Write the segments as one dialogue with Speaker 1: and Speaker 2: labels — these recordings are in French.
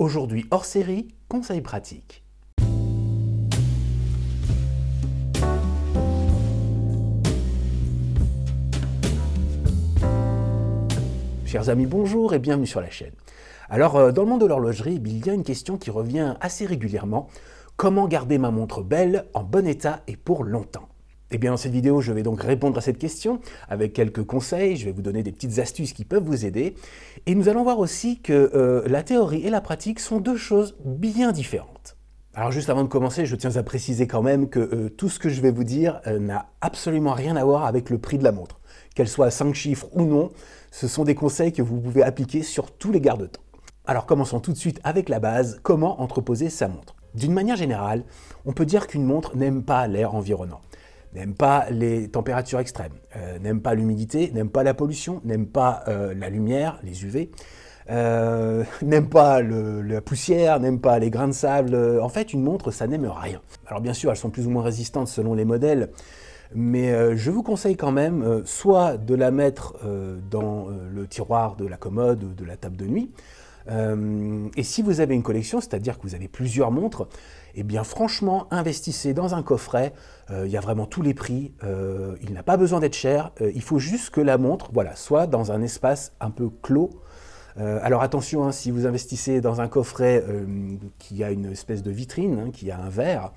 Speaker 1: Aujourd'hui, hors série, conseils pratiques. Chers amis, bonjour et bienvenue sur la chaîne. Alors, dans le monde de l'horlogerie, il y a une question qui revient assez régulièrement. Comment garder ma montre belle, en bon état et pour longtemps? Eh bien, dans cette vidéo, je vais donc répondre à cette question avec quelques conseils. Je vais vous donner des petites astuces qui peuvent vous aider. Et nous allons voir aussi que la théorie et la pratique sont deux choses bien différentes. Alors juste avant de commencer, je tiens à préciser quand même que tout ce que je vais vous dire n'a absolument rien à voir avec le prix de la montre. Qu'elle soit à 5 chiffres ou non, ce sont des conseils que vous pouvez appliquer sur tous les garde-temps. Alors commençons tout de suite avec la base, comment entreposer sa montre. D'une manière générale, on peut dire qu'une montre n'aime pas l'air environnant, n'aime pas les températures extrêmes, n'aime pas l'humidité, n'aime pas la pollution, n'aime pas la lumière, les UV, n'aime pas la poussière, n'aime pas les grains de sable. En fait, une montre, ça n'aime rien. Alors bien sûr, elles sont plus ou moins résistantes selon les modèles, mais je vous conseille quand même soit de la mettre dans le tiroir de la commode ou de la table de nuit, et si vous avez une collection, c'est-à-dire que vous avez plusieurs montres, eh bien franchement, investissez dans un coffret, il y a vraiment tous les prix, il n'a pas besoin d'être cher, il faut juste que la montre soit dans un espace un peu clos. Alors attention, hein, si vous investissez dans un coffret qui a une espèce de vitrine, qui a un verre,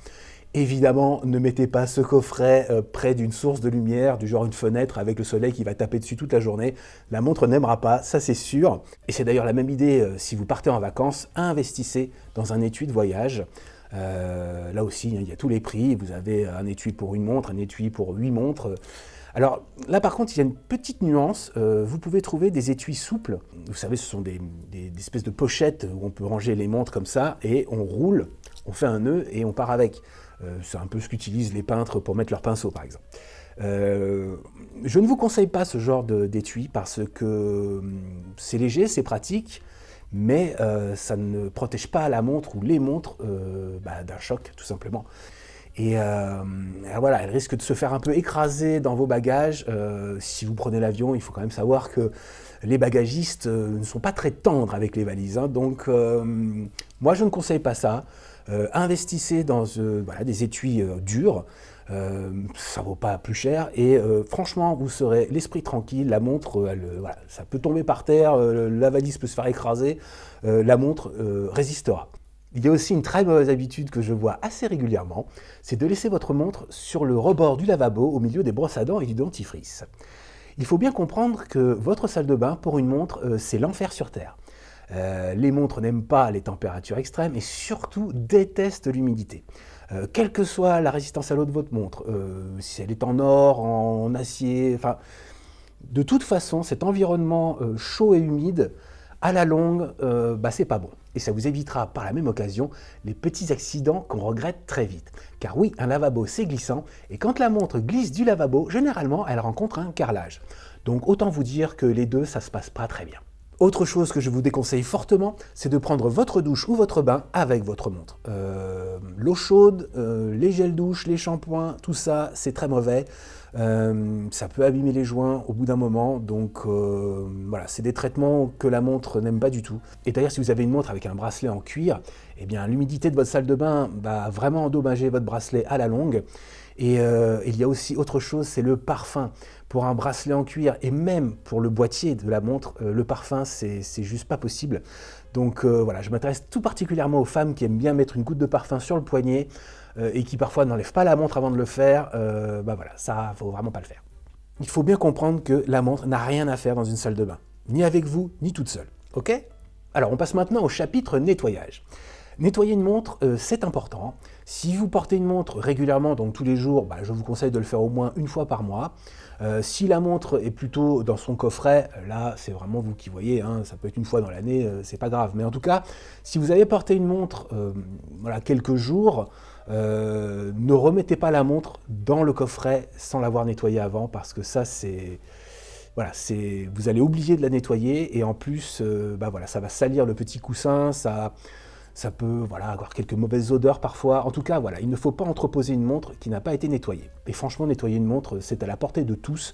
Speaker 1: évidemment, ne mettez pas ce coffret près d'une source de lumière, du genre une fenêtre avec le soleil qui va taper dessus toute la journée. La montre n'aimera pas, ça c'est sûr. Et c'est d'ailleurs la même idée si vous partez en vacances, investissez dans un étui de voyage. Là aussi, il y a tous les prix. Vous avez un étui pour une montre, un étui pour 8 montres. Alors là par contre, il y a une petite nuance. Vous pouvez trouver des étuis souples. Vous savez, ce sont des espèces de pochettes où on peut ranger les montres comme ça et on roule, on fait un nœud et on part avec. C'est un peu ce qu'utilisent les peintres pour mettre leur pinceau, par exemple. Je ne vous conseille pas ce genre d'étui parce que c'est léger, c'est pratique, mais ça ne protège pas la montre ou les montres d'un choc, tout simplement. Et voilà, elle risque de se faire un peu écraser dans vos bagages. Si vous prenez l'avion, il faut quand même savoir que les bagagistes ne sont pas très tendres avec les valises. Hein. Donc, moi, je ne conseille pas ça. Investissez dans des étuis durs, ça ne vaut pas plus cher et franchement vous serez l'esprit tranquille, la montre, ça peut tomber par terre, la valise peut se faire écraser, la montre résistera. Il y a aussi une très mauvaise habitude que je vois assez régulièrement, c'est de laisser votre montre sur le rebord du lavabo au milieu des brosses à dents et du dentifrice. Il faut bien comprendre que votre salle de bain pour une montre, c'est l'enfer sur terre. Les montres n'aiment pas les températures extrêmes et surtout détestent l'humidité. Quelle que soit la résistance à l'eau de votre montre, si elle est en or, en acier, enfin, de toute façon, cet environnement chaud et humide, à la longue, c'est pas bon. Et ça vous évitera par la même occasion les petits accidents qu'on regrette très vite. Car oui, un lavabo c'est glissant, et quand la montre glisse du lavabo, généralement elle rencontre un carrelage. Donc autant vous dire que les deux, ça se passe pas très bien. Autre chose que je vous déconseille fortement, c'est de prendre votre douche ou votre bain avec votre montre. L'eau chaude, les gels douche, les shampoings, tout ça, c'est très mauvais. Ça peut abîmer les joints au bout d'un moment, donc voilà, c'est des traitements que la montre n'aime pas du tout. Et d'ailleurs, si vous avez une montre avec un bracelet en cuir, eh bien l'humidité de votre salle de bain va vraiment endommager votre bracelet à la longue. Et il y a aussi autre chose, c'est le parfum. Pour un bracelet en cuir et même pour le boîtier de la montre, le parfum, c'est juste pas possible. Donc voilà, je m'intéresse tout particulièrement aux femmes qui aiment bien mettre une goutte de parfum sur le poignet et qui parfois n'enlèvent pas la montre avant de le faire. Voilà, ça, faut vraiment pas le faire. Il faut bien comprendre que la montre n'a rien à faire dans une salle de bain, ni avec vous, ni toute seule. Ok ? Alors, on passe maintenant au chapitre nettoyage. Nettoyer une montre, c'est important. Si vous portez une montre régulièrement, donc tous les jours, je vous conseille de le faire au moins une fois par mois. Si la montre est plutôt dans son coffret, là c'est vraiment vous qui voyez, hein, ça peut être une fois dans l'année, c'est pas grave. Mais en tout cas, si vous avez porté une montre quelques jours, ne remettez pas la montre dans le coffret sans l'avoir nettoyée avant, parce que ça c'est... Voilà, vous allez oublier de la nettoyer et en plus, ça va salir le petit coussin, ça peut avoir quelques mauvaises odeurs parfois. En tout cas, il ne faut pas entreposer une montre qui n'a pas été nettoyée. Et franchement, nettoyer une montre, c'est à la portée de tous.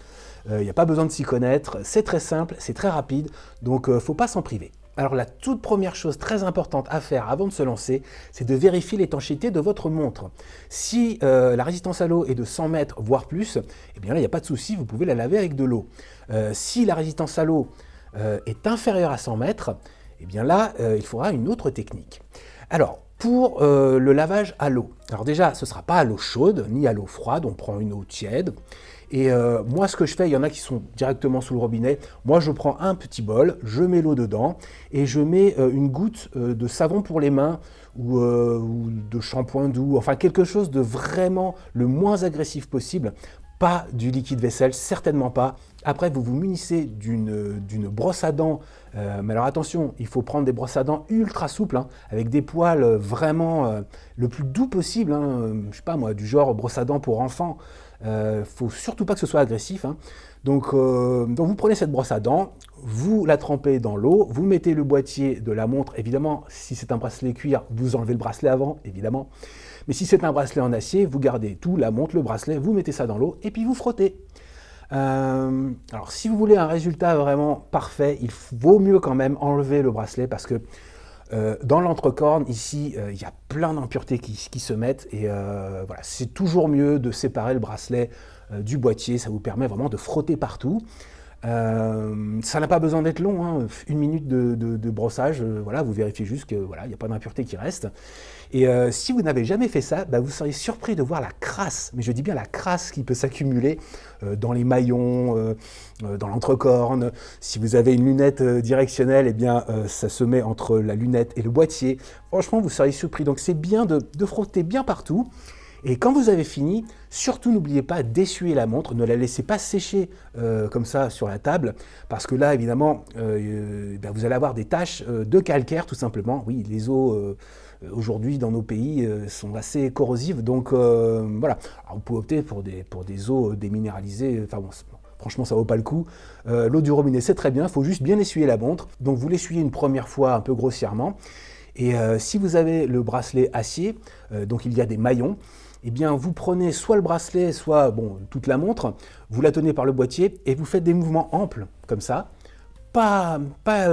Speaker 1: Il n'y a pas besoin de s'y connaître. C'est très simple, c'est très rapide, donc il ne faut pas s'en priver. Alors la toute première chose très importante à faire avant de se lancer, c'est de vérifier l'étanchéité de votre montre. Si la résistance à l'eau est de 100 mètres, voire plus, eh bien là, il n'y a pas de souci, vous pouvez la laver avec de l'eau. Si la résistance à l'eau est inférieure à 100 mètres, eh bien là, il faudra une autre technique. Alors, pour le lavage à l'eau, alors déjà, ce ne sera pas à l'eau chaude, ni à l'eau froide, on prend une eau tiède. Et moi, ce que je fais, il y en a qui sont directement sous le robinet. Moi, je prends un petit bol, je mets l'eau dedans et je mets une goutte de savon pour les mains ou de shampoing doux, enfin quelque chose de vraiment le moins agressif possible. Pas du liquide vaisselle, certainement pas. Après, vous vous munissez d'une brosse à dents. Mais alors attention, il faut prendre des brosses à dents ultra souples, hein, avec des poils vraiment le plus doux possible. Hein, je sais pas moi, du genre brosse à dents pour enfants. Faut surtout pas que ce soit agressif. Hein. Donc vous prenez cette brosse à dents, vous la trempez dans l'eau, vous mettez le boîtier de la montre. Évidemment, si c'est un bracelet cuir, vous enlevez le bracelet avant, évidemment. Mais si c'est un bracelet en acier, vous gardez tout, la montre, le bracelet, vous mettez ça dans l'eau et puis vous frottez. Alors si vous voulez un résultat vraiment parfait, il vaut mieux quand même enlever le bracelet parce que dans l'entrecorne, ici, il y a plein d'impuretés qui se mettent et voilà, c'est toujours mieux de séparer le bracelet du boîtier, ça vous permet vraiment de frotter partout. Ça n'a pas besoin d'être long, hein. 1 minute de brossage, voilà, vous vérifiez juste que voilà, il n'y a pas d'impureté qui reste. Et si vous n'avez jamais fait ça, bah, vous seriez surpris de voir la crasse, mais je dis bien la crasse qui peut s'accumuler dans les maillons, dans l'entrecorne. Si vous avez une lunette directionnelle, eh bien, ça se met entre la lunette et le boîtier. Franchement, vous seriez surpris. Donc c'est bien de frotter bien partout. Et quand vous avez fini, surtout n'oubliez pas d'essuyer la montre, ne la laissez pas sécher comme ça sur la table, parce que là, évidemment, ben vous allez avoir des taches de calcaire, tout simplement. Oui, les eaux, aujourd'hui, dans nos pays, sont assez corrosives, donc voilà. Alors, vous pouvez opter pour des eaux déminéralisées, enfin bon, franchement, ça vaut pas le coup. L'eau du robinet, c'est très bien, il faut juste bien essuyer la montre. Donc, vous l'essuyez une première fois un peu grossièrement. Et si vous avez le bracelet acier, donc il y a des maillons, eh bien, vous prenez soit le bracelet, soit toute la montre, vous la tenez par le boîtier et vous faites des mouvements amples, comme ça. Pas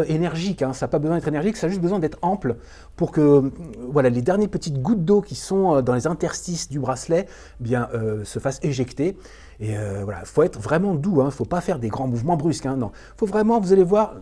Speaker 1: énergique, hein, ça n'a pas besoin d'être énergique, ça a juste besoin d'être ample pour que voilà, les dernières petites gouttes d'eau qui sont dans les interstices du bracelet se fassent éjecter. Et voilà, il faut être vraiment doux, il ne faut pas faire des grands mouvements brusques. Non, il faut vraiment, vous allez voir,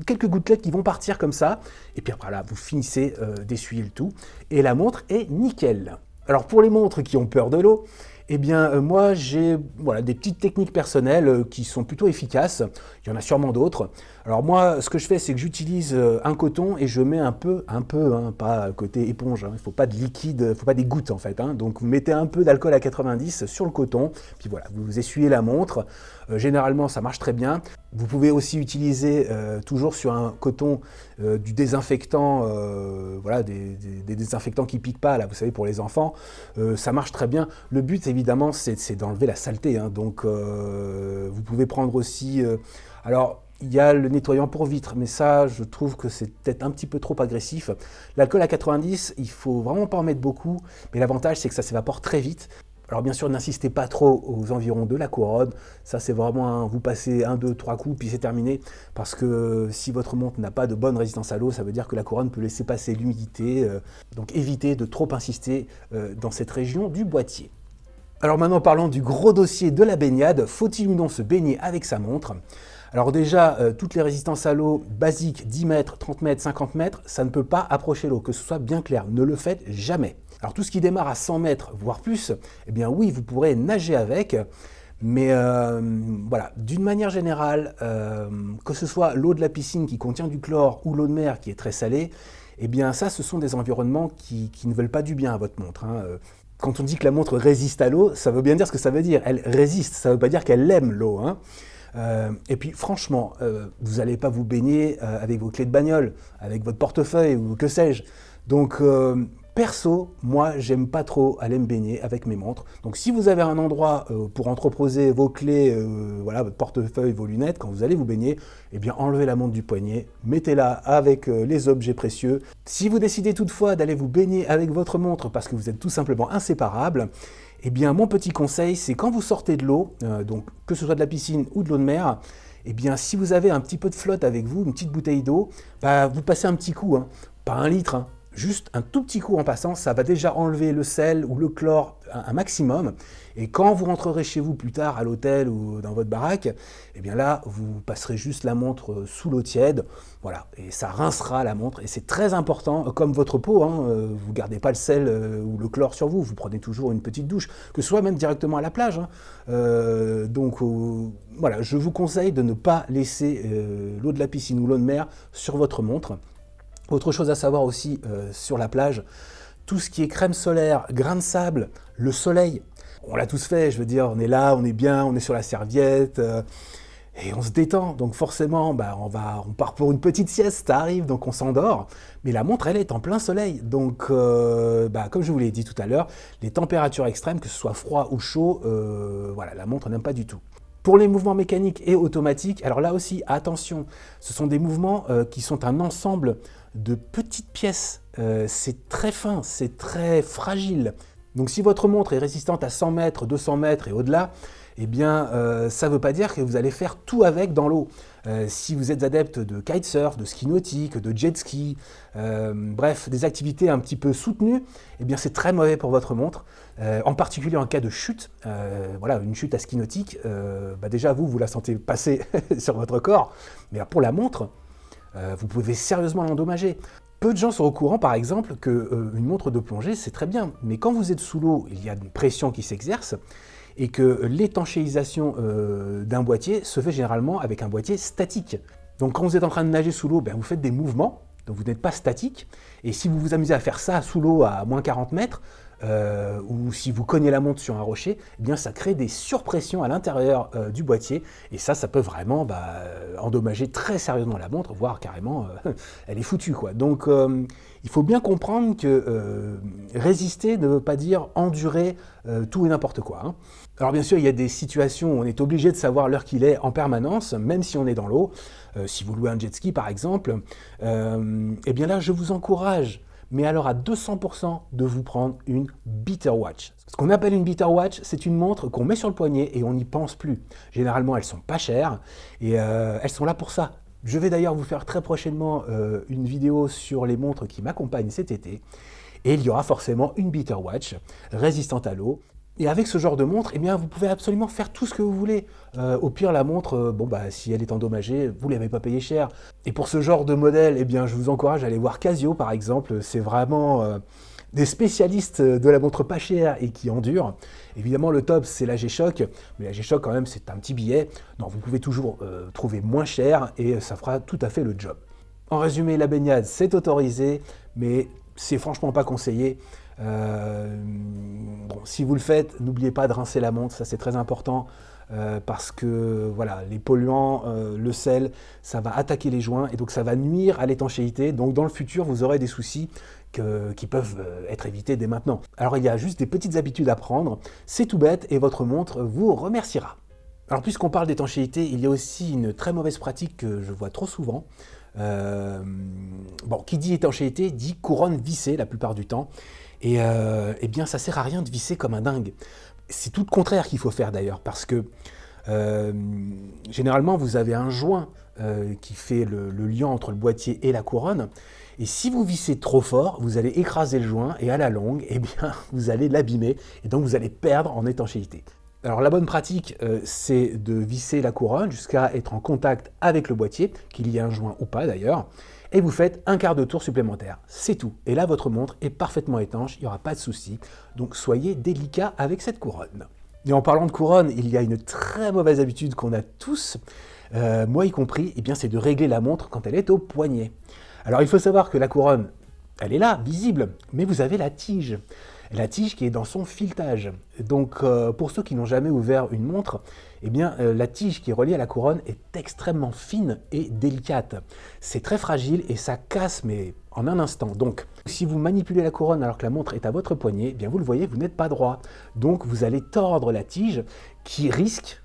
Speaker 1: quelques gouttelettes qui vont partir comme ça. Et puis après, là, vous finissez d'essuyer le tout. Et la montre est nickel. Alors pour les montres qui ont peur de l'eau, eh bien moi j'ai des petites techniques personnelles qui sont plutôt efficaces. Il y en a sûrement d'autres. Alors moi ce que je fais c'est que j'utilise un coton et je mets un peu, pas côté éponge, il ne faut pas de liquide, il ne faut pas des gouttes en fait. Donc vous mettez un peu d'alcool à 90 sur le coton, puis voilà, vous essuyez la montre. Généralement ça marche très bien. Vous pouvez aussi utiliser toujours sur un coton du désinfectant, des désinfectants qui ne piquent pas, là, vous savez, pour les enfants. Ça marche très bien. Le but, évidemment, c'est d'enlever la saleté. Donc, vous pouvez prendre aussi... alors, il y a le nettoyant pour vitres, mais ça, je trouve que c'est peut-être un petit peu trop agressif. L'alcool à 90, il ne faut vraiment pas en mettre beaucoup, mais l'avantage, c'est que ça s'évapore très vite. Alors bien sûr, n'insistez pas trop aux environs de la couronne, ça c'est vraiment vous passez 1, 2, 3 coups puis c'est terminé, parce que si votre montre n'a pas de bonne résistance à l'eau, ça veut dire que la couronne peut laisser passer l'humidité, donc évitez de trop insister dans cette région du boîtier. Alors maintenant parlons du gros dossier de la baignade, faut-il ou non se baigner avec sa montre ? Alors déjà, toutes les résistances à l'eau basiques, 10 mètres, 30 mètres, 50 mètres, ça ne peut pas approcher l'eau, que ce soit bien clair, ne le faites jamais. Alors tout ce qui démarre à 100 mètres, voire plus, eh bien oui, vous pourrez nager avec, mais voilà, d'une manière générale, que ce soit l'eau de la piscine qui contient du chlore ou l'eau de mer qui est très salée, eh bien ça, ce sont des environnements qui ne veulent pas du bien à votre montre. Quand on dit que la montre résiste à l'eau, ça veut bien dire ce que ça veut dire. Elle résiste, ça ne veut pas dire qu'elle aime l'eau. Et puis franchement, vous n'allez pas vous baigner avec vos clés de bagnole, avec votre portefeuille ou que sais-je. Donc perso, moi j'aime pas trop aller me baigner avec mes montres. Donc si vous avez un endroit pour entreposer vos clés, votre portefeuille, vos lunettes, quand vous allez vous baigner, eh bien enlevez la montre du poignet, mettez-la avec les objets précieux. Si vous décidez toutefois d'aller vous baigner avec votre montre parce que vous êtes tout simplement inséparables, eh bien mon petit conseil c'est quand vous sortez de l'eau, donc que ce soit de la piscine ou de l'eau de mer, eh bien si vous avez un petit peu de flotte avec vous, une petite bouteille d'eau, bah, vous passez un petit coup, hein, pas 1 litre, hein, juste un tout petit coup en passant, ça va déjà enlever le sel ou le chlore un maximum. Et quand vous rentrerez chez vous plus tard à l'hôtel ou dans votre baraque, eh bien là, vous passerez juste la montre sous l'eau tiède, voilà, et ça rincera la montre. Et c'est très important, comme votre peau, hein, vous ne gardez pas le sel ou le chlore sur vous, vous prenez toujours une petite douche, que ce soit même directement à la plage. Hein. Donc voilà, je vous conseille de ne pas laisser l'eau de la piscine ou l'eau de mer sur votre montre. Autre chose à savoir aussi sur la plage, tout ce qui est crème solaire, grains de sable, le soleil, on l'a tous fait, je veux dire, on est là, on est bien, on est sur la serviette, et on se détend, donc forcément, bah, on part pour une petite sieste, ça arrive, donc on s'endort, mais la montre, elle est en plein soleil, donc bah, comme je vous l'ai dit tout à l'heure, les températures extrêmes, que ce soit froid ou chaud, voilà, la montre n'aime pas du tout. Pour les mouvements mécaniques et automatiques, alors là aussi, attention, ce sont des mouvements qui sont un ensemble de petites pièces. C'est très fin, c'est très fragile. Donc si votre montre est résistante à 100 mètres, 200 mètres et au-delà, eh bien ça ne veut pas dire que vous allez faire tout avec dans l'eau. Si vous êtes adepte de kitesurf, de ski nautique, de jet ski, bref, des activités un petit peu soutenues, eh bien c'est très mauvais pour votre montre, en particulier en cas de chute. Voilà, une chute à ski nautique, bah déjà vous la sentez passer sur votre corps, mais pour la montre, vous pouvez sérieusement l'endommager. Peu de gens sont au courant, par exemple, qu'une montre de plongée, c'est très bien, mais quand vous êtes sous l'eau, il y a une pression qui s'exerce, et que l'étanchéisation d'un boîtier se fait généralement avec un boîtier statique. Donc quand vous êtes en train de nager sous l'eau, ben, vous faites des mouvements, donc vous n'êtes pas statique, et si vous vous amusez à faire ça sous l'eau à moins 40 mètres, ou si vous cognez la montre sur un rocher, eh bien ça crée des surpressions à l'intérieur du boîtier, et ça peut vraiment endommager très sérieusement la montre, voire carrément, elle est foutue, quoi. Donc il faut bien comprendre que résister ne veut pas dire endurer tout et n'importe quoi. Hein. Alors bien sûr, il y a des situations où on est obligé de savoir l'heure qu'il est en permanence, même si on est dans l'eau. Si vous louez un jet ski par exemple, eh bien là je vous encourage, mais alors à 200% de vous prendre une Beater Watch. Ce qu'on appelle une Beater Watch, c'est une montre qu'on met sur le poignet et on n'y pense plus. Généralement, elles sont pas chères et elles sont là pour ça. Je vais d'ailleurs vous faire très prochainement une vidéo sur les montres qui m'accompagnent cet été. Et il y aura forcément une Beater Watch résistante à l'eau. Et avec ce genre de montre, eh bien, vous pouvez absolument faire tout ce que vous voulez. Au pire, la montre, si elle est endommagée, vous ne l'avez pas payée cher. Et pour ce genre de modèle, eh bien, je vous encourage à aller voir Casio, par exemple. C'est vraiment des spécialistes de la montre pas chère et qui endure. Évidemment, le top, c'est la G-Shock. Mais la G-Shock, quand même, c'est un petit billet. Non, vous pouvez toujours trouver moins cher et ça fera tout à fait le job. En résumé, la baignade, c'est autorisé, mais c'est franchement pas conseillé. Si vous le faites, n'oubliez pas de rincer la montre, ça c'est très important parce que voilà, les polluants, le sel, ça va attaquer les joints et donc ça va nuire à l'étanchéité. Donc dans le futur, vous aurez des soucis qui peuvent être évités dès maintenant. Alors il y a juste des petites habitudes à prendre, c'est tout bête et votre montre vous remerciera. Alors puisqu'on parle d'étanchéité, il y a aussi une très mauvaise pratique que je vois trop souvent. Qui dit étanchéité dit couronne vissée la plupart du temps. Et eh bien, ça sert à rien de visser comme un dingue. C'est tout le contraire qu'il faut faire d'ailleurs, parce que généralement, vous avez un joint qui fait le lien entre le boîtier et la couronne. Et si vous vissez trop fort, vous allez écraser le joint et à la longue, eh bien, vous allez l'abîmer et donc vous allez perdre en étanchéité. Alors la bonne pratique, c'est de visser la couronne jusqu'à être en contact avec le boîtier, qu'il y ait un joint ou pas d'ailleurs, et vous faites un quart de tour supplémentaire. C'est tout. Et là, votre montre est parfaitement étanche, il n'y aura pas de souci. Donc soyez délicat avec cette couronne. Et en parlant de couronne, il y a une très mauvaise habitude qu'on a tous, moi y compris, c'est de régler la montre quand elle est au poignet. Alors il faut savoir que la couronne, elle est là, visible, mais vous avez la tige. La tige qui est dans son filetage. Donc pour ceux qui n'ont jamais ouvert une montre, la tige qui est reliée à la couronne est extrêmement fine et délicate. C'est très fragile et ça casse mais en un instant. Donc si vous manipulez la couronne alors que la montre est à votre poignet, vous le voyez, vous n'êtes pas droit. Donc vous allez tordre la tige qui risque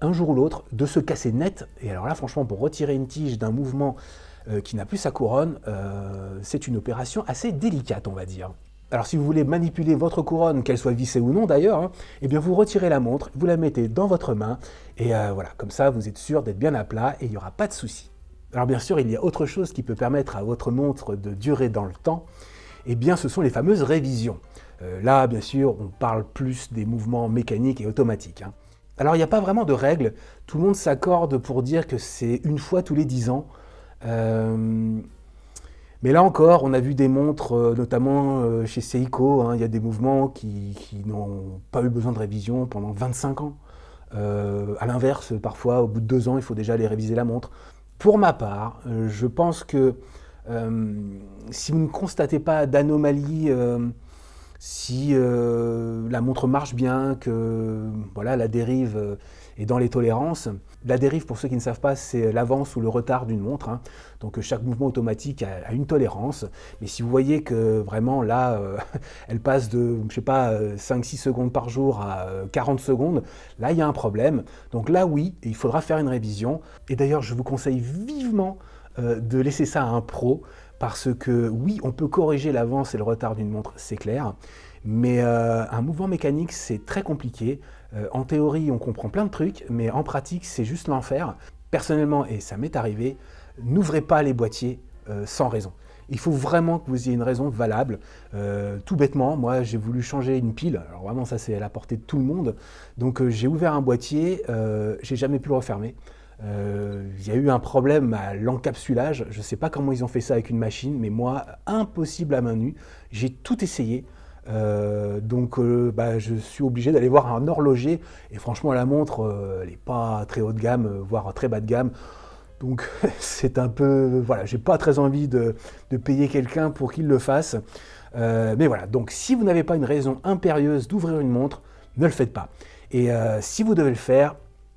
Speaker 1: un jour ou l'autre de se casser net. Et alors là franchement, pour retirer une tige d'un mouvement qui n'a plus sa couronne, c'est une opération assez délicate, on va dire. Alors si vous voulez manipuler votre couronne, qu'elle soit vissée ou non d'ailleurs, eh bien vous retirez la montre, vous la mettez dans votre main, et voilà, comme ça vous êtes sûr d'être bien à plat et il n'y aura pas de souci. Alors bien sûr, il y a autre chose qui peut permettre à votre montre de durer dans le temps, eh bien ce sont les fameuses révisions. Là, bien sûr, on parle plus des mouvements mécaniques et automatiques. Alors il n'y a pas vraiment de règles, tout le monde s'accorde pour dire que c'est une fois tous les 10 ans. Mais là encore, on a vu des montres, notamment chez Seiko, il y a des mouvements qui n'ont pas eu besoin de révision pendant 25 ans. À l'inverse, parfois, au bout de 2 ans, il faut déjà aller réviser la montre. Pour ma part, je pense que si vous ne constatez pas d'anomalie, si la montre marche bien, que voilà, la dérive est dans les tolérances. La dérive, pour ceux qui ne savent pas, c'est l'avance ou le retard d'une montre. Donc chaque mouvement automatique a une tolérance. Mais si vous voyez que vraiment là, elle passe de, je sais pas, 5-6 secondes par jour à 40 secondes, là il y a un problème. Donc là oui, il faudra faire une révision. Et d'ailleurs, je vous conseille vivement de laisser ça à un pro, parce que oui, on peut corriger l'avance et le retard d'une montre, c'est clair, mais un mouvement mécanique, c'est très compliqué. En théorie, on comprend plein de trucs, mais en pratique, c'est juste l'enfer. Personnellement, et ça m'est arrivé, n'ouvrez pas les boîtiers sans raison. Il faut vraiment que vous ayez une raison valable. Tout bêtement, moi, j'ai voulu changer une pile. Alors vraiment, ça, c'est à la portée de tout le monde. Donc, j'ai ouvert un boîtier, j'ai jamais pu le refermer. Il y a eu un problème à l'encapsulage. Je ne sais pas comment ils ont fait ça avec une machine, mais moi, impossible à main nue. J'ai tout essayé. Donc je suis obligé d'aller voir un horloger, et franchement la montre elle n'est pas très haut de gamme, voire très bas de gamme, donc c'est un peu, voilà, j'ai pas très envie de payer quelqu'un pour qu'il le fasse, mais voilà, donc si vous n'avez pas une raison impérieuse d'ouvrir une montre, ne le faites pas. Et si vous devez le faire,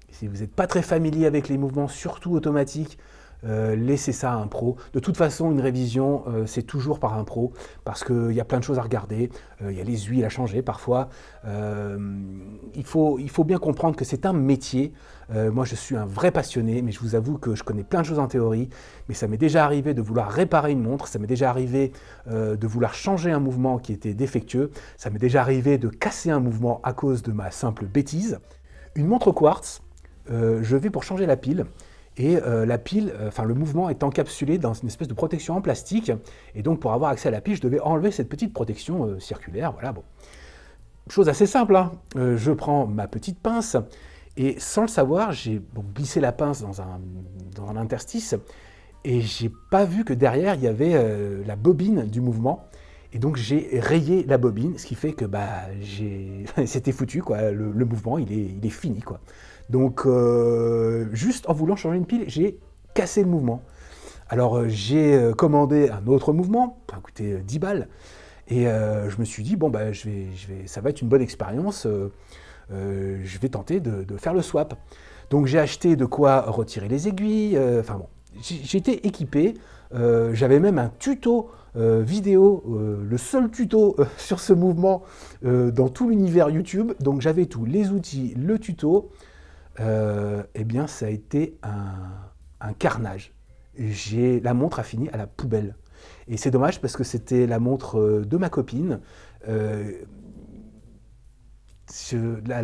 Speaker 1: si vous n'êtes pas très familier avec les mouvements, surtout automatiques, laissez ça à un pro. De toute façon, une révision, c'est toujours par un pro, parce qu'il y a plein de choses à regarder, il y a les huiles à changer parfois. Il faut bien comprendre que c'est un métier. Moi, je suis un vrai passionné, mais je vous avoue que je connais plein de choses en théorie, mais ça m'est déjà arrivé de vouloir réparer une montre, ça m'est déjà arrivé de vouloir changer un mouvement qui était défectueux, ça m'est déjà arrivé de casser un mouvement à cause de ma simple bêtise. Une montre quartz, je vais pour changer la pile, et la pile, le mouvement est encapsulé dans une espèce de protection en plastique, et donc pour avoir accès à la pile, je devais enlever cette petite protection circulaire, voilà, bon. Chose assez simple, je prends ma petite pince, et sans le savoir, j'ai glissé la pince dans un interstice, et j'ai pas vu que derrière, il y avait la bobine du mouvement, et donc j'ai rayé la bobine, ce qui fait que c'était foutu, quoi. Le mouvement, il est fini, quoi. Donc, juste en voulant changer une pile, j'ai cassé le mouvement. Alors, j'ai commandé un autre mouvement, ça a coûté 10 balles, et je me suis dit, bon, ça va être une bonne expérience, je vais tenter de faire le swap. Donc, j'ai acheté de quoi retirer les aiguilles, j'étais équipé, j'avais même un tuto vidéo, le seul tuto sur ce mouvement dans tout l'univers YouTube, donc j'avais tous les outils, le tuto. Eh bien, ça a été un carnage. La montre a fini à la poubelle. Et c'est dommage parce que c'était la montre de ma copine. La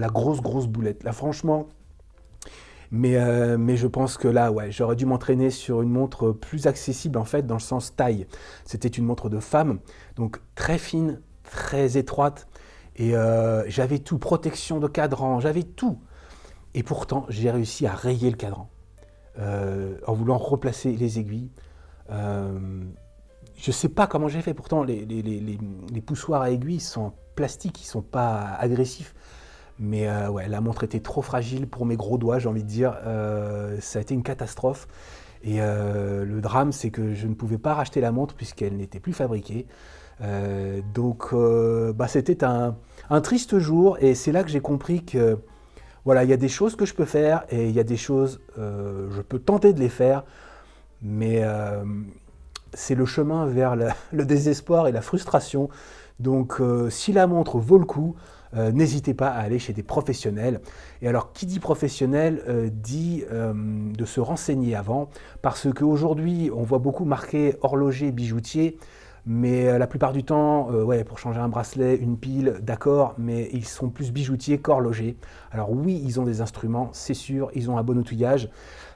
Speaker 1: grosse boulette. Là, franchement. Mais je pense que là, ouais, j'aurais dû m'entraîner sur une montre plus accessible, en fait, dans le sens taille. C'était une montre de femme, donc très fine, très étroite. Et j'avais tout, protection de cadran, j'avais tout. Et pourtant, j'ai réussi à rayer le cadran en voulant replacer les aiguilles. Je ne sais pas comment j'ai fait. Pourtant, les poussoirs à aiguilles sont en plastique, ils ne sont pas agressifs. Mais ouais, la montre était trop fragile pour mes gros doigts, j'ai envie de dire. Ça a été une catastrophe. Et le drame, c'est que je ne pouvais pas racheter la montre puisqu'elle n'était plus fabriquée. Donc, c'était un triste jour. Et c'est là que j'ai compris que voilà, il y a des choses que je peux faire et il y a des choses, je peux tenter de les faire, mais c'est le chemin vers le désespoir et la frustration. Donc si la montre vaut le coup, n'hésitez pas à aller chez des professionnels. Et alors, qui dit professionnel dit de se renseigner avant, parce qu'aujourd'hui, on voit beaucoup marqué horloger, bijoutier. Mais la plupart du temps, ouais, pour changer un bracelet, une pile, d'accord, mais ils sont plus bijoutiers qu'horlogers. Alors oui, ils ont des instruments, c'est sûr, ils ont un bon outillage,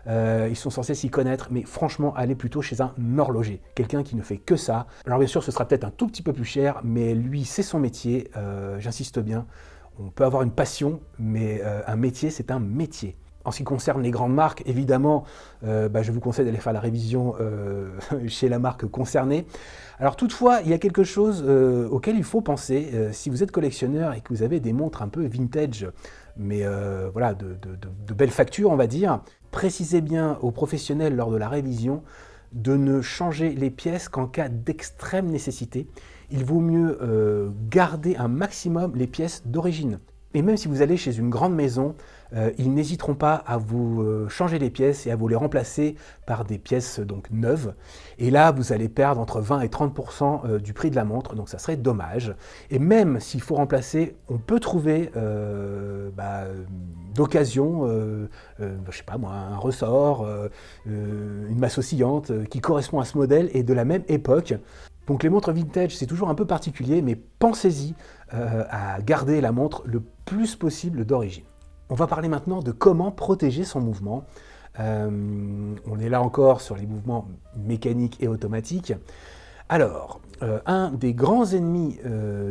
Speaker 1: ils sont censés s'y connaître, mais franchement, allez plutôt chez un horloger, quelqu'un qui ne fait que ça. Alors bien sûr, ce sera peut-être un tout petit peu plus cher, mais lui, c'est son métier, j'insiste bien. On peut avoir une passion, mais un métier, c'est un métier. En ce qui concerne les grandes marques, évidemment, je vous conseille d'aller faire la révision chez la marque concernée. Alors toutefois, il y a quelque chose auquel il faut penser. Si vous êtes collectionneur et que vous avez des montres un peu vintage, mais voilà, de belle facture, on va dire, précisez bien aux professionnels lors de la révision de ne changer les pièces qu'en cas d'extrême nécessité. Il vaut mieux garder un maximum les pièces d'origine. Et même si vous allez chez une grande maison, ils n'hésiteront pas à vous changer les pièces et à vous les remplacer par des pièces donc neuves. Et là, vous allez perdre entre 20 et 30% du prix de la montre, donc ça serait dommage. Et même s'il faut remplacer, on peut trouver d'occasion, je sais pas moi, un ressort, une masse oscillante qui correspond à ce modèle et de la même époque. Donc les montres vintage, c'est toujours un peu particulier, mais pensez-y à garder la montre le plus possible d'origine. On va parler maintenant de comment protéger son mouvement. On est là encore sur les mouvements mécaniques et automatiques. Alors, un des grands ennemis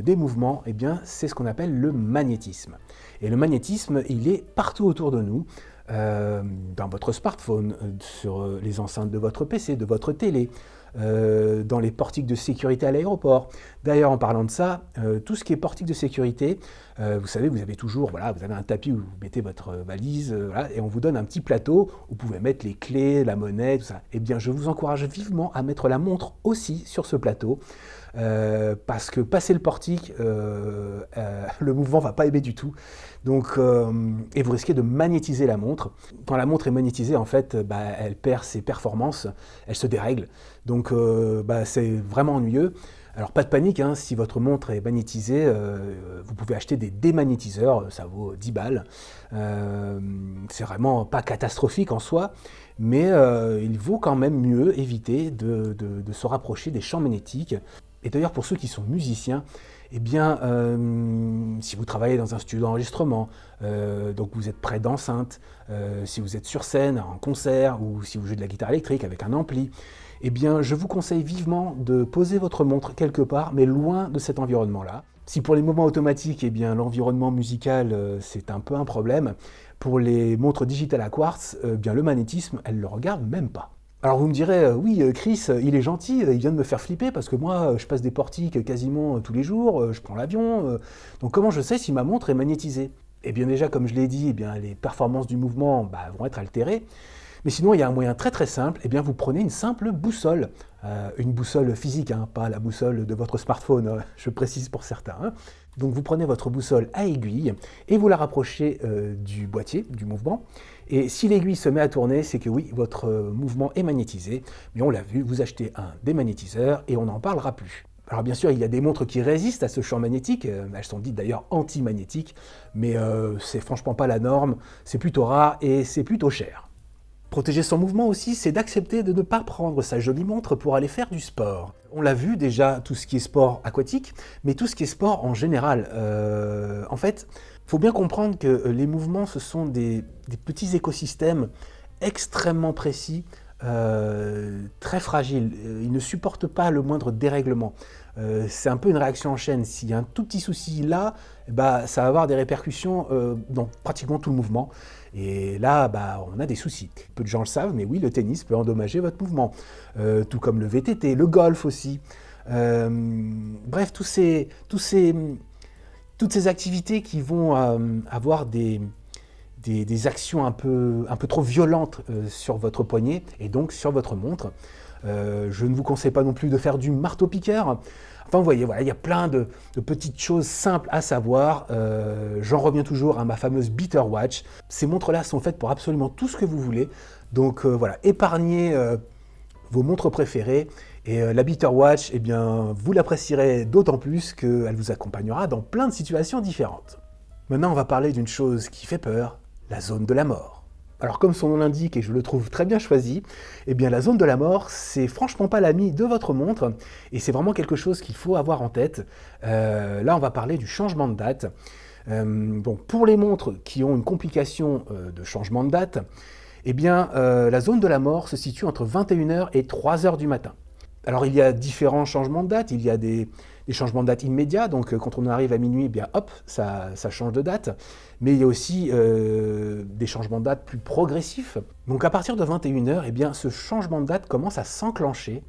Speaker 1: des mouvements, eh bien, c'est ce qu'on appelle le magnétisme. Et le magnétisme, il est partout autour de nous, dans votre smartphone, sur les enceintes de votre PC, de votre télé, dans les portiques de sécurité à l'aéroport. D'ailleurs, en parlant de ça, tout ce qui est portique de sécurité, vous savez, vous avez toujours, voilà, vous avez un tapis où vous mettez votre valise, voilà, et on vous donne un petit plateau où vous pouvez mettre les clés, la monnaie, tout ça. Eh bien, je vous encourage vivement à mettre la montre aussi sur ce plateau, parce que passer le portique, le mouvement ne va pas aimer du tout. Donc, et vous risquez de magnétiser la montre. Quand la montre est magnétisée, en fait, elle perd ses performances, elle se dérègle. Donc, c'est vraiment ennuyeux. Alors, pas de panique, hein, si votre montre est magnétisée, vous pouvez acheter des démagnétiseurs, ça vaut 10 balles. C'est vraiment pas catastrophique en soi, mais il vaut quand même mieux éviter de se rapprocher des champs magnétiques. Et d'ailleurs, pour ceux qui sont musiciens, eh bien, si vous travaillez dans un studio d'enregistrement, donc vous êtes près d'enceinte, si vous êtes sur scène, en concert, ou si vous jouez de la guitare électrique avec un ampli, eh bien, je vous conseille vivement de poser votre montre quelque part, mais loin de cet environnement-là. Si pour les mouvements automatiques, eh bien, l'environnement musical, c'est un peu un problème, pour les montres digitales à quartz, bien, le magnétisme, elle ne le regarde même pas. Alors vous me direz, oui Chris, il est gentil, il vient de me faire flipper parce que moi je passe des portiques quasiment tous les jours, je prends l'avion, donc comment je sais si ma montre est magnétisée? Eh bien déjà comme je l'ai dit, eh bien, les performances du mouvement vont être altérées, mais sinon il y a un moyen très très simple, eh bien, vous prenez une simple boussole, une boussole physique, hein, pas la boussole de votre smartphone, je précise pour certains. Hein. Donc vous prenez votre boussole à aiguille et vous la rapprochez du boîtier, du mouvement. Et si l'aiguille se met à tourner, c'est que oui, votre mouvement est magnétisé. Mais on l'a vu, vous achetez un démagnétiseur et on n'en parlera plus. Alors bien sûr, il y a des montres qui résistent à ce champ magnétique, elles sont dites d'ailleurs anti-magnétiques, mais c'est franchement pas la norme, c'est plutôt rare et c'est plutôt cher. Protéger son mouvement aussi, c'est d'accepter de ne pas prendre sa jolie montre pour aller faire du sport. On l'a vu déjà, tout ce qui est sport aquatique, mais tout ce qui est sport en général. En fait, il faut bien comprendre que les mouvements, ce sont des petits écosystèmes extrêmement précis, très fragiles. Ils ne supportent pas le moindre dérèglement. C'est un peu une réaction en chaîne. S'il y a un tout petit souci là, ça va avoir des répercussions dans pratiquement tout le mouvement. Et là, on a des soucis. Peu de gens le savent, mais oui, le tennis peut endommager votre mouvement. Tout comme le VTT, le golf aussi. Bref, toutes ces activités qui vont avoir des actions un peu trop violentes sur votre poignet et donc sur votre montre. Je ne vous conseille pas non plus de faire du marteau-piqueur. Enfin, vous voyez, voilà, il y a plein de petites choses simples à savoir. J'en reviens toujours à ma fameuse Beater Watch. Ces montres-là sont faites pour absolument tout ce que vous voulez. Donc voilà, épargnez vos montres préférées. Et la Beater Watch, eh bien, vous l'apprécierez d'autant plus qu'elle vous accompagnera dans plein de situations différentes. Maintenant, on va parler d'une chose qui fait peur, la zone de la mort. Alors comme son nom l'indique, et je le trouve très bien choisi, eh bien la zone de la mort, c'est franchement pas l'ami de votre montre, et c'est vraiment quelque chose qu'il faut avoir en tête. Là, on va parler du changement de date. Bon, pour les montres qui ont une complication de changement de date, eh bien la zone de la mort se situe entre 21h et 3h du matin. Alors il y a différents changements de date, il y a des changements de date immédiats, donc quand on arrive à minuit, eh bien hop, ça change de date, mais il y a aussi des changements de date plus progressifs. Donc à partir de 21h, eh bien ce changement de date commence à s'enclencher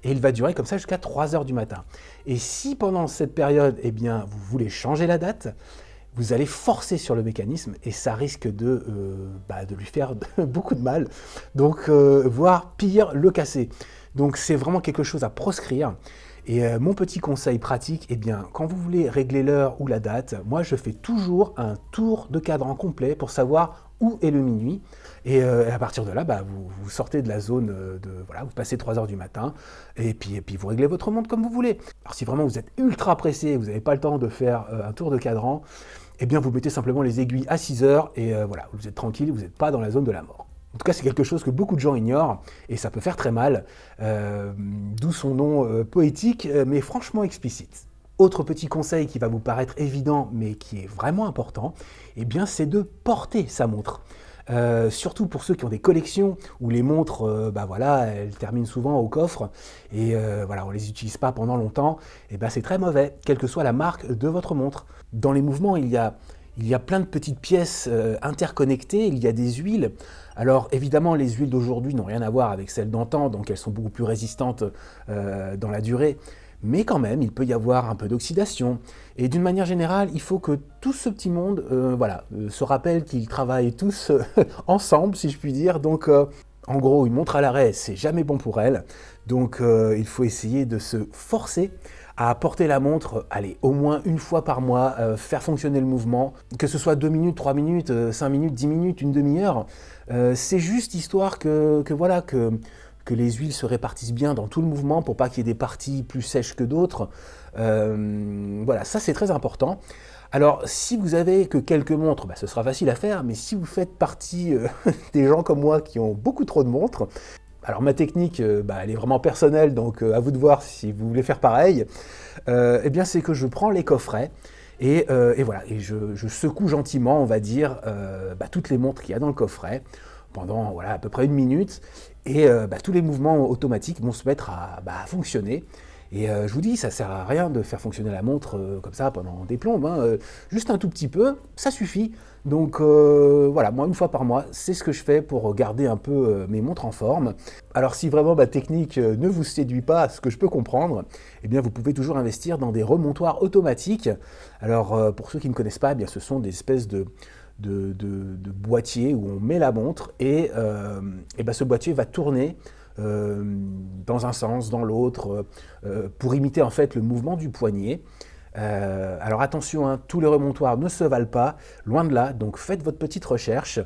Speaker 1: et il va durer comme ça jusqu'à 3h du matin. Et si pendant cette période, eh bien vous voulez changer la date, vous allez forcer sur le mécanisme et ça risque de lui faire beaucoup de mal, donc voire pire, le casser. Donc c'est vraiment quelque chose à proscrire. Et mon petit conseil pratique, eh bien, quand vous voulez régler l'heure ou la date, moi je fais toujours un tour de cadran complet pour savoir où est le minuit. Et à partir de là, vous sortez de la zone vous passez 3h du matin, et puis vous réglez votre montre comme vous voulez. Alors si vraiment vous êtes ultra pressé, vous n'avez pas le temps de faire un tour de cadran, eh bien vous mettez simplement les aiguilles à 6h, et voilà, vous êtes tranquille, vous n'êtes pas dans la zone de la mort. En tout cas, c'est quelque chose que beaucoup de gens ignorent, et ça peut faire très mal, d'où son nom poétique, mais franchement explicite. Autre petit conseil qui va vous paraître évident, mais qui est vraiment important, eh bien, c'est de porter sa montre. Surtout pour ceux qui ont des collections où les montres, elles terminent souvent au coffre et on les utilise pas pendant longtemps, et c'est très mauvais, quelle que soit la marque de votre montre. Dans les mouvements, il y a plein de petites pièces interconnectées, il y a des huiles. Alors évidemment, les huiles d'aujourd'hui n'ont rien à voir avec celles d'antan, donc elles sont beaucoup plus résistantes dans la durée. Mais quand même, il peut y avoir un peu d'oxydation. Et d'une manière générale, il faut que tout ce petit monde se rappelle qu'ils travaillent tous ensemble, si je puis dire. Donc en gros, une montre à l'arrêt, c'est jamais bon pour elle. Donc il faut essayer de se forcer à porter la montre, allez, au moins une fois par mois, faire fonctionner le mouvement, que ce soit 2 minutes, 3 minutes, 5 minutes, 10 minutes, une demi-heure. C'est juste histoire que les huiles se répartissent bien dans tout le mouvement pour pas qu'il y ait des parties plus sèches que d'autres. Ça c'est très important. Alors si vous avez que quelques montres, ce sera facile à faire, mais si vous faites partie des gens comme moi qui ont beaucoup trop de montres, alors ma technique, elle est vraiment personnelle, donc à vous de voir si vous voulez faire pareil. C'est que je prends les coffrets et je secoue gentiment, on va dire, toutes les montres qu'il y a dans le coffret pendant à peu près 1 minute, et tous les mouvements automatiques vont se mettre à fonctionner. Et je vous dis, ça sert à rien de faire fonctionner la montre comme ça pendant des plombes, juste un tout petit peu, ça suffit. Donc moi une fois par mois, c'est ce que je fais pour garder un peu mes montres en forme. Alors si vraiment ma technique ne vous séduit pas, ce que je peux comprendre, eh bien vous pouvez toujours investir dans des remontoirs automatiques. Alors pour ceux qui ne connaissent pas, ce sont des espèces de boîtiers où on met la montre et ce boîtier va tourner dans un sens, dans l'autre, pour imiter en fait le mouvement du poignet. Alors attention, tous les remontoirs ne se valent pas, loin de là, donc faites votre petite recherche.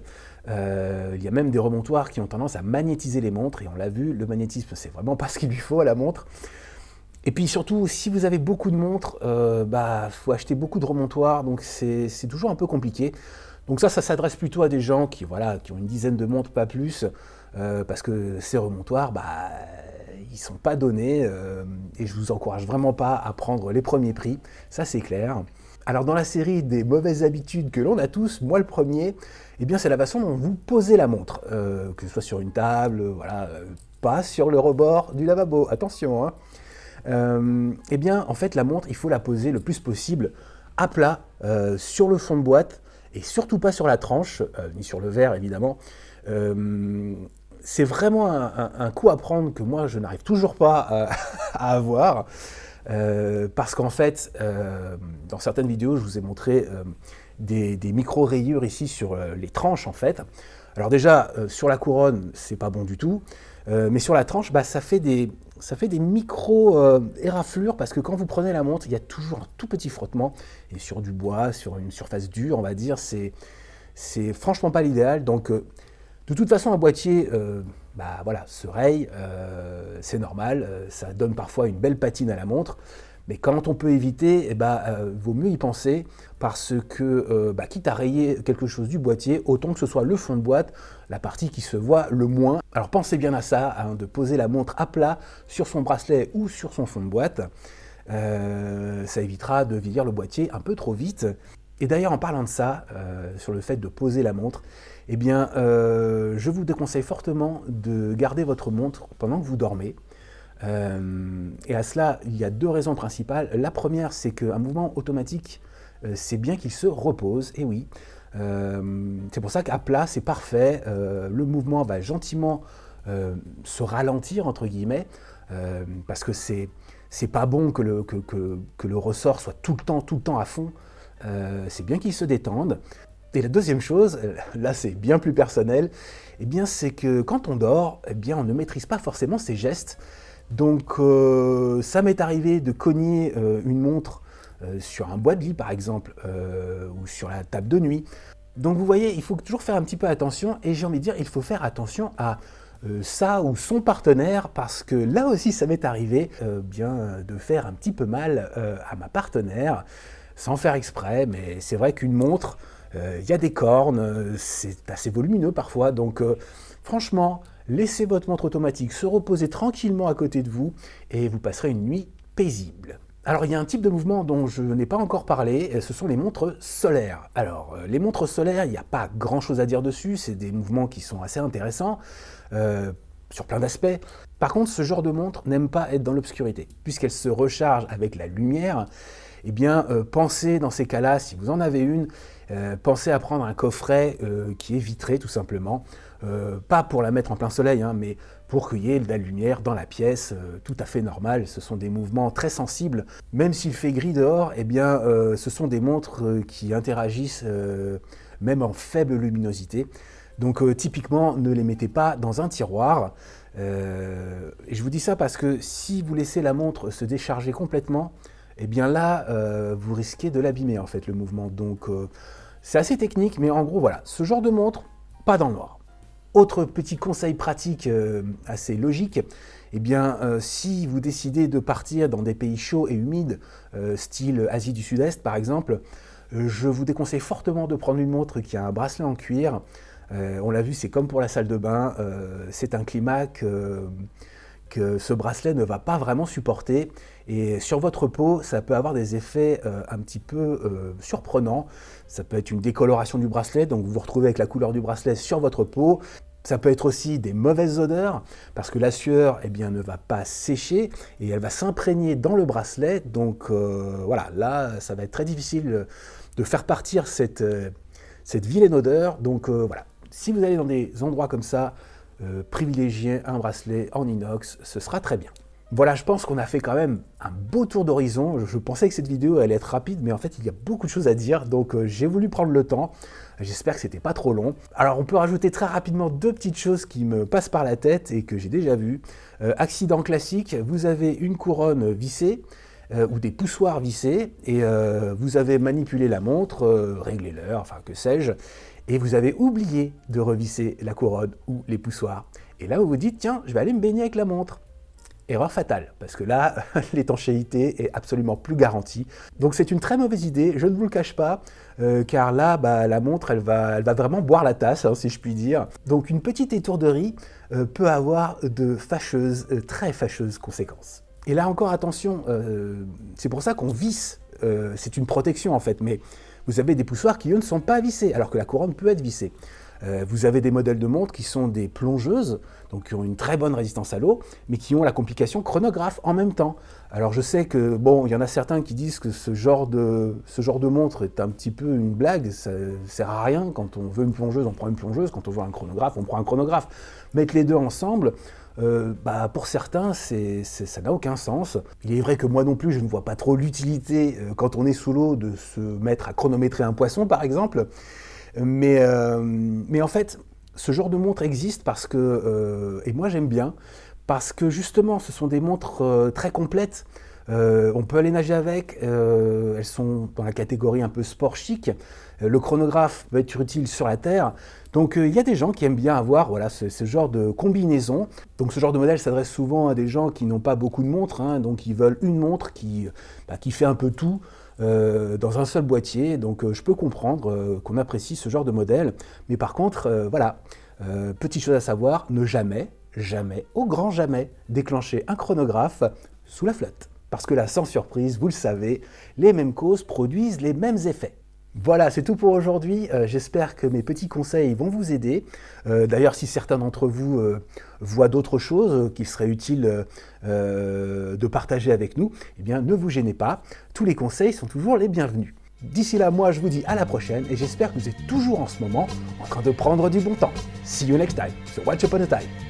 Speaker 1: Il y a même des remontoirs qui ont tendance à magnétiser les montres, et on l'a vu, le magnétisme c'est vraiment pas ce qu'il lui faut à la montre. Et puis surtout, si vous avez beaucoup de montres, faut acheter beaucoup de remontoirs, donc c'est toujours un peu compliqué. Donc ça s'adresse plutôt à des gens qui ont une dizaine de montres, pas plus, parce que ces remontoirs, ils sont pas donnés, et je vous encourage vraiment pas à prendre les premiers prix, ça c'est clair. Alors dans la série des mauvaises habitudes que l'on a tous, moi le premier, c'est la façon dont vous posez la montre, que ce soit sur une table, pas sur le rebord du lavabo, attention. En fait la montre, il faut la poser le plus possible à plat, sur le fond de boîte, et surtout pas sur la tranche, ni sur le verre évidemment. C'est vraiment un coup à prendre que moi je n'arrive toujours pas à avoir, parce qu'en fait, dans certaines vidéos, je vous ai montré des micro-rayures ici sur les tranches en fait. Alors déjà, sur sur c'est pas bon du tout, mais sur la tranche, ça fait des micro-éraflures, parce que quand vous prenez la montre, il y a toujours un tout petit frottement, et sur du bois, sur une surface dure, on va dire, c'est franchement pas l'idéal. Donc de toute façon, un boîtier se raye, c'est normal, ça donne parfois une belle patine à la montre, Mais quand on peut éviter, vaut mieux y penser parce que, quitte à rayer quelque chose du boîtier, autant que ce soit le fond de boîte, la partie qui se voit le moins. Alors pensez bien à ça, hein, de poser la montre à plat sur son bracelet ou sur son fond de boîte. Ça évitera de vieillir le boîtier un peu trop vite. Et d'ailleurs, en parlant de ça, sur le fait de poser la montre, je vous déconseille fortement de garder votre montre pendant que vous dormez. Et à cela, il y a deux raisons principales. La première, c'est qu'un mouvement automatique, c'est bien qu'il se repose, et oui. C'est pour ça qu'à plat, c'est parfait. Le mouvement va gentiment se ralentir, entre guillemets, parce que c'est pas bon que le ressort soit tout le temps à fond. C'est bien qu'il se détende. Et la deuxième chose, là c'est bien plus personnel, c'est que quand on dort, on ne maîtrise pas forcément ses gestes. Donc ça m'est arrivé de cogner une montre sur un bois de lit par exemple, ou sur la table de nuit. Donc vous voyez, il faut toujours faire un petit peu attention, et j'ai envie de dire, il faut faire attention à ça ou son partenaire, parce que là aussi ça m'est arrivé de faire un petit peu mal à ma partenaire, sans faire exprès, mais c'est vrai qu'une montre, y a des cornes, c'est assez volumineux parfois, donc franchement, laissez votre montre automatique se reposer tranquillement à côté de vous et vous passerez une nuit paisible. Alors il y a un type de mouvement dont je n'ai pas encore parlé, ce sont les montres solaires. Alors les montres solaires, il n'y a pas grand chose à dire dessus, c'est des mouvements qui sont assez intéressants, sur plein d'aspects. Par contre, ce genre de montre n'aime pas être dans l'obscurité, puisqu'elle se recharge avec la lumière. Pensez dans ces cas-là, si vous en avez une, pensez à prendre un coffret qui est vitré tout simplement, pas pour la mettre en plein soleil, hein, mais pour qu'il y ait de la lumière dans la pièce, tout à fait normal. Ce sont des mouvements très sensibles. Même s'il fait gris dehors, ce sont des montres qui interagissent même en faible luminosité. Donc typiquement, ne les mettez pas dans un tiroir. Et je vous dis ça parce que si vous laissez la montre se décharger complètement, vous risquez de l'abîmer en fait, le mouvement. Donc c'est assez technique, mais en gros voilà, ce genre de montre, pas dans le noir. Autre petit conseil pratique assez logique, si vous décidez de partir dans des pays chauds et humides, style Asie du Sud-Est par exemple, je vous déconseille fortement de prendre une montre qui a un bracelet en cuir. On l'a vu, c'est comme pour la salle de bain, c'est un climat que ce bracelet ne va pas vraiment supporter, et sur votre peau ça peut avoir des effets un petit peu surprenants. Ça peut être une décoloration du bracelet, donc vous vous retrouvez avec la couleur du bracelet sur votre peau. Ça peut être aussi des mauvaises odeurs, parce que la sueur ne va pas sécher et elle va s'imprégner dans le bracelet. Donc voilà, là ça va être très difficile de faire partir cette vilaine odeur. Donc voilà, si vous allez dans des endroits comme ça, privilégiez un bracelet en inox, ce sera très bien. Voilà, je pense qu'on a fait quand même un beau tour d'horizon. Je pensais que cette vidéo allait être rapide, mais en fait il y a beaucoup de choses à dire, donc j'ai voulu prendre le temps. J'espère que c'était pas trop long. Alors on peut rajouter très rapidement deux petites choses qui me passent par la tête et que j'ai déjà vues. Accident classique, vous avez une couronne vissée, ou des poussoirs vissés, et vous avez manipulé la montre, réglé l'heure, enfin que sais-je, et vous avez oublié de revisser la couronne ou les poussoirs. Et là vous vous dites, tiens, je vais aller me baigner avec la montre. Erreur fatale, parce que là, l'étanchéité est absolument plus garantie. Donc c'est une très mauvaise idée, je ne vous le cache pas, car là, la montre, elle va vraiment boire la tasse, hein, si je puis dire. Donc une petite étourderie peut avoir de fâcheuses, très fâcheuses conséquences. Et là encore, attention, c'est pour ça qu'on visse, c'est une protection en fait, mais vous avez des poussoirs qui, eux, ne sont pas vissés, alors que la couronne peut être vissée. Vous avez des modèles de montres qui sont des plongeuses, donc qui ont une très bonne résistance à l'eau, mais qui ont la complication chronographe en même temps. Alors je sais que, bon, il y en a certains qui disent que ce genre de montre est un petit peu une blague, ça ne sert à rien. Quand on veut une plongeuse, on prend une plongeuse, quand on veut un chronographe, on prend un chronographe. Mettre les deux ensemble, pour certains, ça n'a aucun sens. Il est vrai que moi non plus, je ne vois pas trop l'utilité, quand on est sous l'eau, de se mettre à chronométrer un poisson, par exemple. Mais en fait, ce genre de montre existe parce que, et moi j'aime bien, parce que justement ce sont des montres très complètes. On peut aller nager avec, elles sont dans la catégorie un peu sport chic. Le chronographe peut être utile sur la Terre. Donc il y a des gens qui aiment bien avoir voilà, ce genre de combinaison. Donc ce genre de modèle s'adresse souvent à des gens qui n'ont pas beaucoup de montres, hein, donc ils veulent une montre qui fait un peu tout dans un seul boîtier. Donc je peux comprendre qu'on apprécie ce genre de modèle. Mais par contre, voilà, petite chose à savoir, ne jamais, au grand jamais, déclencher un chronographe sous la flotte. Parce que là, sans surprise, vous le savez, les mêmes causes produisent les mêmes effets. Voilà, c'est tout pour aujourd'hui. J'espère que mes petits conseils vont vous aider. D'ailleurs, si certains d'entre vous voient d'autres choses qu'il serait utile de partager avec nous, eh bien, ne vous gênez pas. Tous les conseils sont toujours les bienvenus. D'ici là, moi, je vous dis à la prochaine et j'espère que vous êtes toujours en ce moment en train de prendre du bon temps. See you next time sur Watch Upon a Time.